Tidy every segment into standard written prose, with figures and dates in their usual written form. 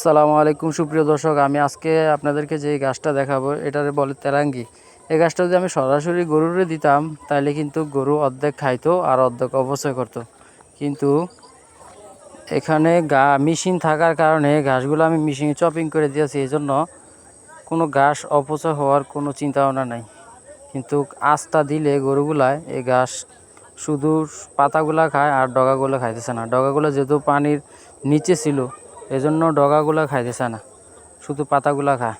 আসসালামু আলাইকুম সুপ্রিয় দর্শক, আমি আজকে আপনাদেরকে যে গাছটা দেখাবো এটারে বলে তেরাঙ্গি। এই গাছটা যদি আমি সরাসরি গরুরে দিতাম তাহলে কিন্তু গরু অর্ধেক খাইতো আর অর্ধেক অপচয় করতো। কিন্তু এখানে মেশিন থাকার কারণে ঘাসগুলো আমি মেশিনে চপিং করে দিয়েছি, এই জন্য কোনো ঘাস অপচয় হওয়ার কোনো চিন্তা ভাবনা নাই। কিন্তু আস্তা দিলে গরুগুলায় এই ঘাস শুধু পাতাগুলা খায় আর ডগাগুলো খাইতেছে না। ডগাগুলো যেহেতু পানির নিচে ছিল এজন্য ডগাগুলো খাইতেছে না, শুধু পাতাগুলা খায়।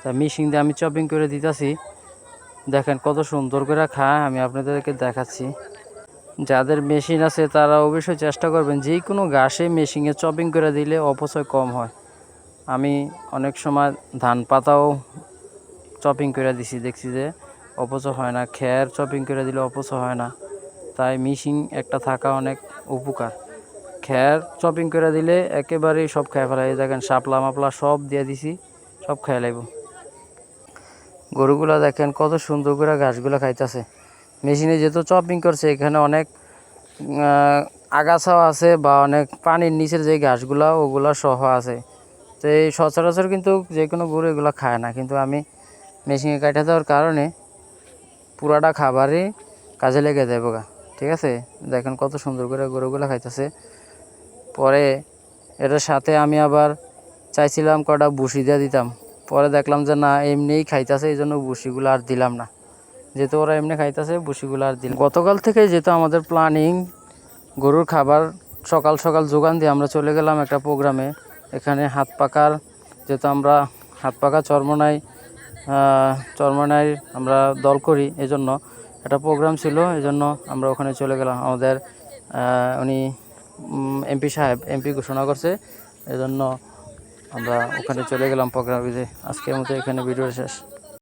তা মেশিন দিয়ে আমি চপিং করে দিতেছি, দেখেন কত সুন্দর করে খায়। আমি আপনাদেরকে দেখাচ্ছি। যাদের মেশিন আছে তারা অবশ্যই চেষ্টা করবেন যে কোনো ঘাসে মেশিনে চপিং করে দিলে অপচয় কম হয়। আমি অনেক সময় ধান পাতাও চপিং করে দিছি, দেখছি যে অপচয় হয় না। খের চপিং করে দিলে অপচয় হয় না। তাই মেশিন একটা থাকা অনেক উপকার। খের চপিং করে দিলে একেবারেই সব খেয়ে ফেলা। এই দেখেন শাপলা মাপলা সব দিয়ে দিছি, সব খেয়ে লাগব। গরুগুলা দেখেন কত সুন্দর করে ঘাসগুলো খাইতেছে। মেশিনে যেহেতু চপিং করছে এখানে অনেক আগাছাও আছে বা অনেক পানির নিচের যে ঘাসগুলা ওগুলা সহ আছে। তো এই সচরাচর কিন্তু যে কোনো গরু এগুলো খায় না, কিন্তু আমি মেশিনে কাটা দেওয়ার কারণে পুরাটা খাবারই কাজে লেগে যাবে গা। ঠিক আছে, দেখেন কত সুন্দর করে গরুগুলো খাইতেছে। পরে এটার সাথে আমি আবার চাইছিলাম কটা ভুসি দিয়ে দিতাম, পরে দেখলাম যে না, এমনিই খাইতেছে, এই জন্য ভুসিগুলো আর দিলাম না। যেহেতু ওরা এমনি খাইতেছে ভুসিগুলো আর দিলাম। গতকাল থেকে যেহেতু আমাদের প্ল্যানিং গরুর খাবার সকাল সকাল যোগান দিয়ে আমরা চলে গেলাম একটা প্রোগ্রামে। এখানে হাত পাকার, যেহেতু আমরা হাত পাকা চরমনাই আমরা দল করি, এজন্য একটা প্রোগ্রাম ছিল, এজন্য আমরা ওখানে চলে গেলাম। আমাদের উনি এমপি ঘোষণা করছে, এজন্য আমরা ওখানে চলে গেলাম প্রোগ্রামে। আজকের মতো এখানে ভিডিও শেষ।